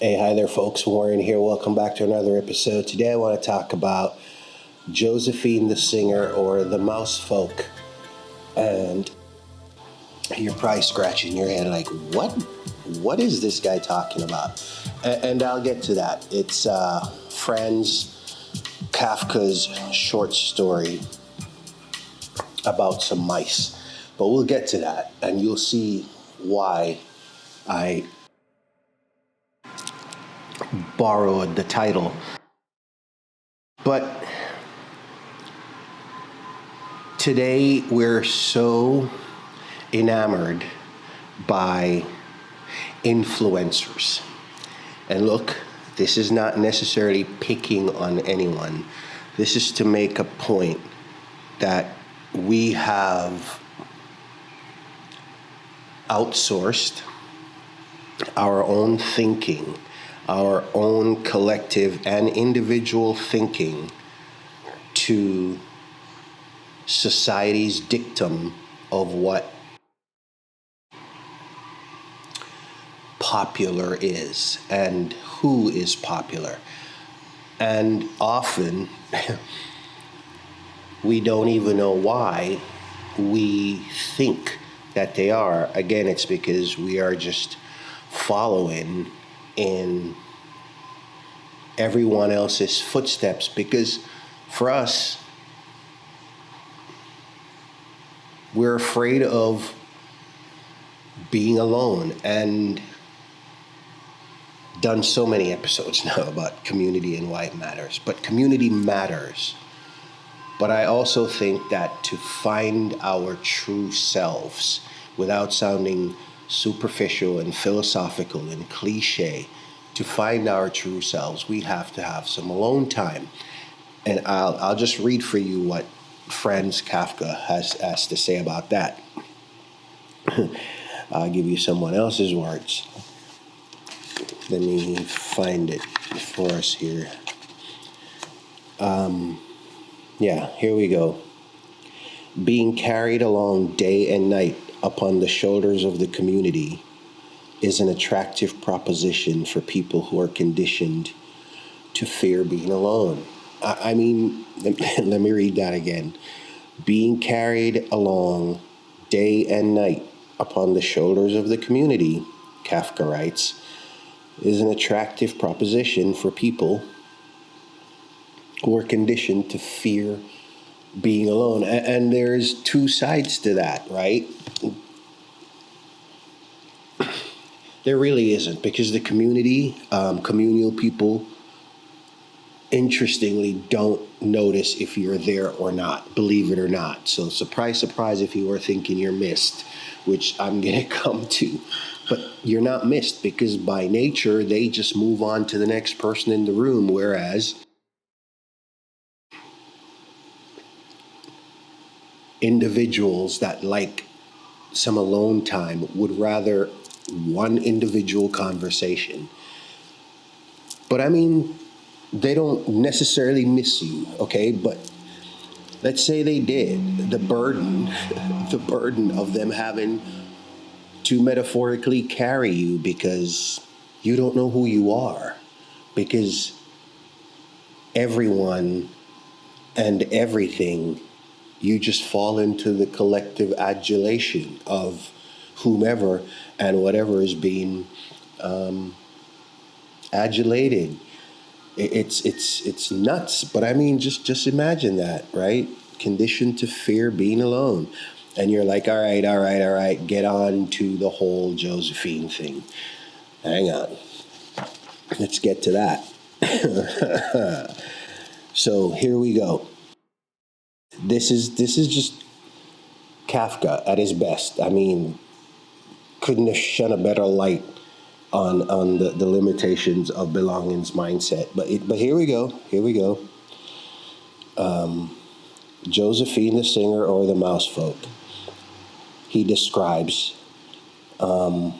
Hey, hi there, folks. Warren here. Welcome back to another episode. Today I want to talk about Josephine the Singer, or the Mouse Folk. And you're probably scratching your head like, what? What is this guy talking about? And I'll get to that. It's Franz Kafka's short story about some mice. But we'll get to that, and you'll see why I borrowed the title. But today we're so enamored by influencers. And look, this is not necessarily picking on anyone. This is to make a point that we have outsourced our own thinking, our own collective and individual thinking to society's dictum of what popular is and who is popular. And often we don't even know why we think that they are. Again, it's because we are just following in everyone else's footsteps, because for us, we're afraid of being alone, and done so many episodes now about community and why it matters. But community matters. But I also think that to find our true selves, without sounding superficial and philosophical and cliche, to find our true selves, we have to have some alone time. And I'll just read for you what Franz Kafka has to say about that. I'll give you someone else's words. Let me find it for us here. Here we go. Being carried along day and night upon the shoulders of the community is an attractive proposition for people who are conditioned to fear being alone. Let me read that again. Being carried along day and night upon the shoulders of the community, Kafka writes, is an attractive proposition for people who are conditioned to fear being alone. And there's two sides to that, right? There really isn't, because the community, communal people, interestingly, don't notice if you're there or not, believe it or not. So surprise, surprise, if you are thinking you're missed, which I'm going to come to. But you're not missed, because by nature, they just move on to the next person in the room, whereas individuals that like some alone time would rather one individual conversation. But they don't necessarily miss you, okay? But let's say they did. The burden of them having to metaphorically carry you because you don't know who you are, because everyone and everything, you just fall into the collective adulation of whomever and whatever is being adulated. It's nuts. But just imagine that, right? Conditioned to fear being alone. And you're like, all right, get on to the whole Josephine thing. Hang on. Let's get to that. So here we go. This is just Kafka at his best. Couldn't have shone a better light on the limitations of belonging's mindset. But here we go. Josephine the Singer, or the Mouse Folk. He describes, or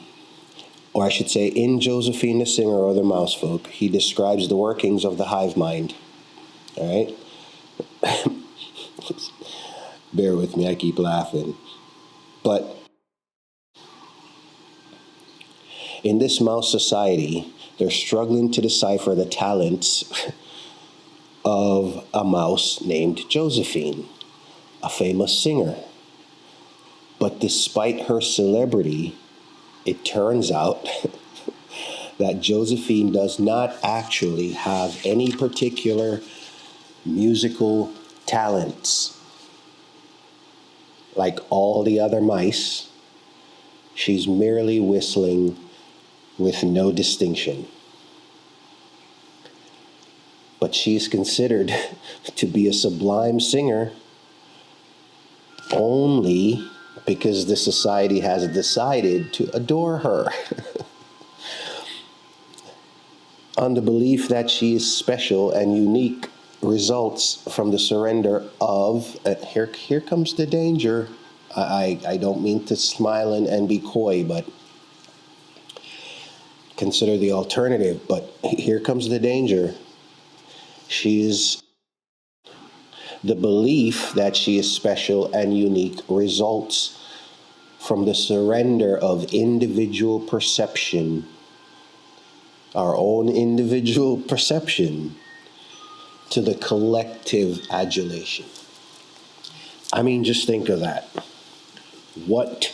I should say, in Josephine the Singer, or the Mouse Folk, he describes the workings of the hive mind. All right? Bear with me, I keep laughing. But In this mouse society, they're struggling to decipher the talents of a mouse named Josephine, a famous singer. But despite her celebrity, it turns out that Josephine does not actually have any particular musical talents. Like all the other mice, she's merely whistling with no distinction. But she's considered to be a sublime singer only because the society has decided to adore her on the belief that she is special and unique results from the surrender of, here comes the danger. I don't mean to smile and be coy, but consider the alternative. But here comes the danger. The belief that she is special and unique results from the surrender of individual perception, our own individual perception, to the collective adulation. I mean, just think of that. What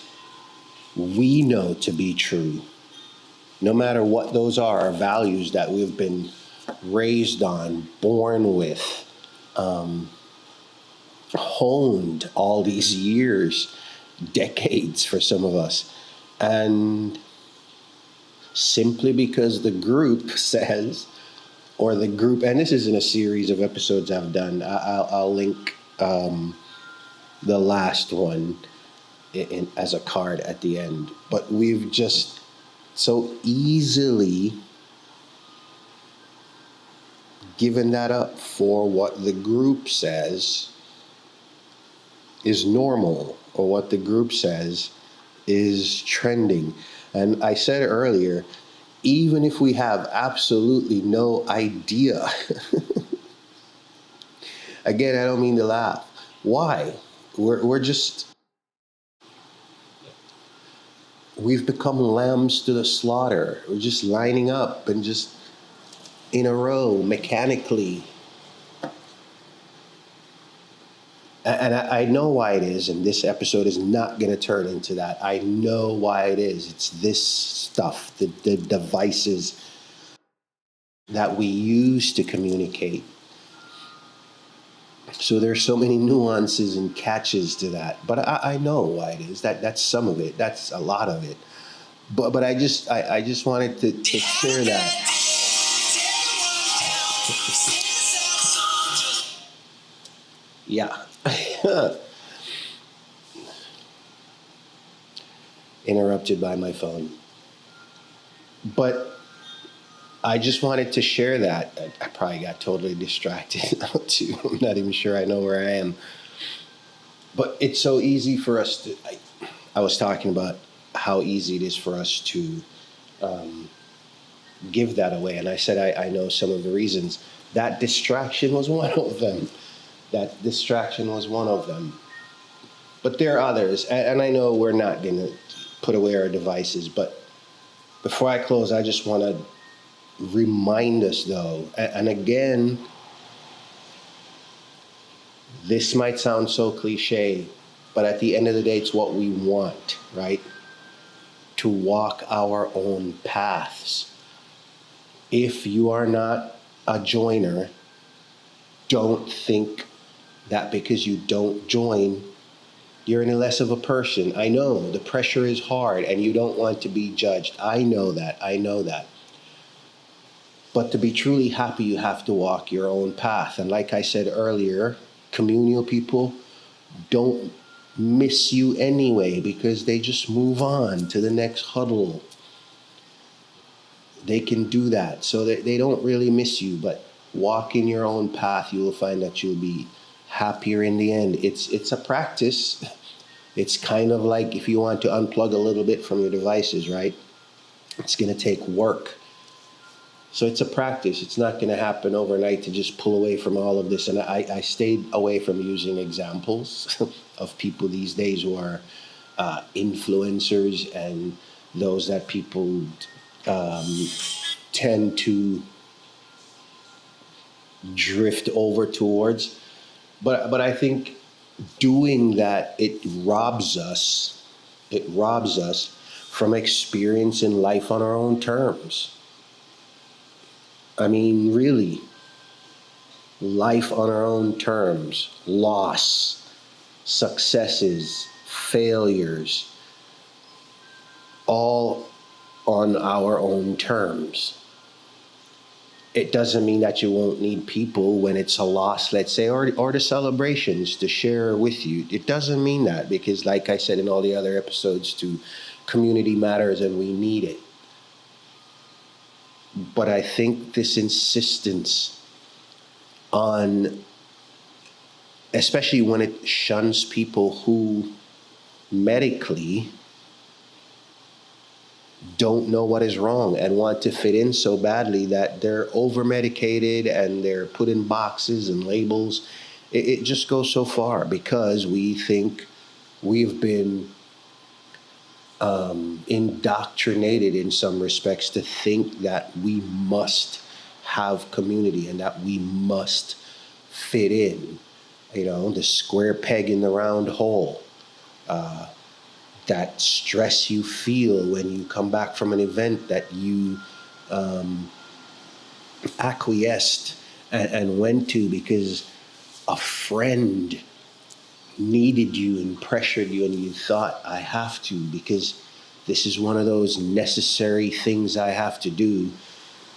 we know to be true, no matter what those are values that we've been raised on, born with, honed all these years, decades for some of us. And simply because the group says, or the group, and this is in a series of episodes I've done, I'll link the last one as a card at the end. But we've just so easily given that up for what the group says is normal, or what the group says is trending. And I said earlier, even if we have absolutely no idea, again, I don't mean to laugh. Why? We've become lambs to the slaughter. We're just lining up and just in a row, mechanically. And I know why it is, and this episode is not going to turn into that. I know why it is. It's this stuff, the devices that we use to communicate. So there's so many nuances and catches to that. But I know why it is. That's some of it. That's a lot of it. But I just wanted to share that. Yeah. Interrupted by my phone. But I just wanted to share that. I probably got totally distracted too. I'm not even sure I know where I am. But it's so easy for us to, I was talking about how easy it is for us to give that away. And I said I know some of the reasons. That distraction was one of them. But there are others. And I know we're not going to put away our devices. But before I close, I just want to remind us, though, and again, this might sound so cliche, but at the end of the day, it's what we want, right? To walk our own paths. If you are not a joiner, don't think that because you don't join, you're any less of a person. I know the pressure is hard and you don't want to be judged. I know that. But to be truly happy, you have to walk your own path. And like I said earlier, communal people don't miss you anyway because they just move on to the next huddle. They can do that. So they don't really miss you. But walking your own path, you will find that you'll be happier in the end. It's a practice. It's kind of like if you want to unplug a little bit from your devices, right? It's going to take work. So it's a practice. It's not going to happen overnight to just pull away from all of this. And I stayed away from using examples of people these days who are influencers and those that people tend to drift over towards. But I think doing that, it robs us from experiencing life on our own terms. I mean, really, life on our own terms, loss, successes, failures, all on our own terms. It doesn't mean that you won't need people when it's a loss, let's say, or the celebrations to share with you. It doesn't mean that, because like I said in all the other episodes too, community matters and we need it. But I think this insistence on, especially when it shuns people who medically don't know what is wrong and want to fit in so badly that they're over medicated and they're put in boxes and labels. It just goes so far because we think we've been indoctrinated in some respects to think that we must have community and that we must fit in. You know, the square peg in the round hole. That stress you feel when you come back from an event that you acquiesced and went to because a friend needed you and pressured you, and you thought, I have to, because this is one of those necessary things I have to do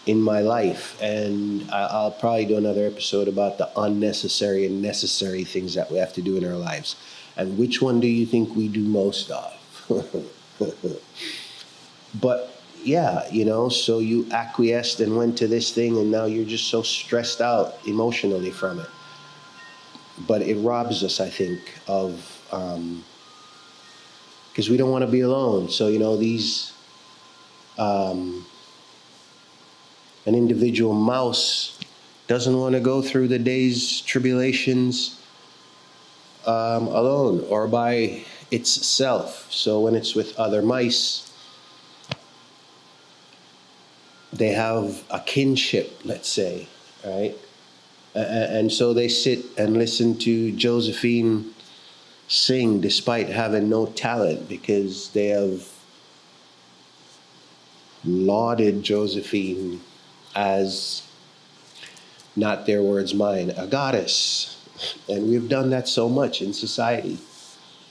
in my life. And I'll probably do another episode about the unnecessary and necessary things that we have to do in our lives. And which one do you think we do most of? But yeah, you know, so you acquiesced and went to this thing, and now you're just so stressed out emotionally from it. But it robs us, I think, of, because we don't want to be alone. So, you know, these, an individual mouse doesn't want to go through the day's tribulations alone or by itself. So when it's with other mice, they have a kinship, let's say, right? And so they sit and listen to Josephine sing despite having no talent, because they have lauded Josephine as, not their words, mine, a goddess. And we've done that so much in society.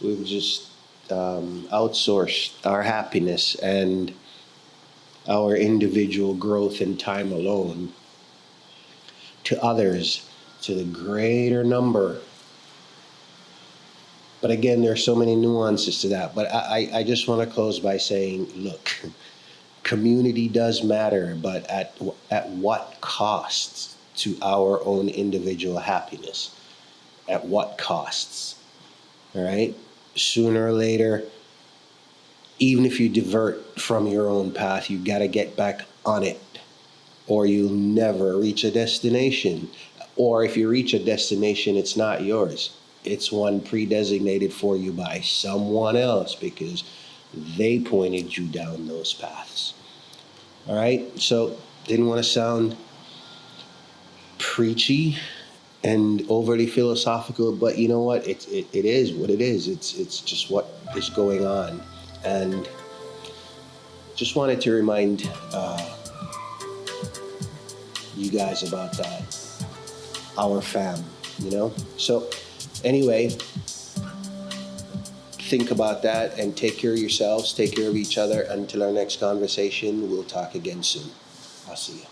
We've just outsourced our happiness and our individual growth and time alone to others, to the greater number. But again, there are so many nuances to that. But I just want to close by saying, look, community does matter, but at what costs to our own individual happiness? At what costs? All right? Sooner or later, even if you divert from your own path, you got to get back on it, or you'll never reach a destination. Or if you reach a destination, it's not yours. It's one predesignated for you by someone else because they pointed you down those paths. All right? So, didn't want to sound preachy and overly philosophical, but you know what? It is what it is. It's just what is going on. And just wanted to remind you guys about that, our fam, you know? So anyway, think about that and take care of yourselves, take care of each other. Until our next conversation, we'll talk again soon. I'll see you.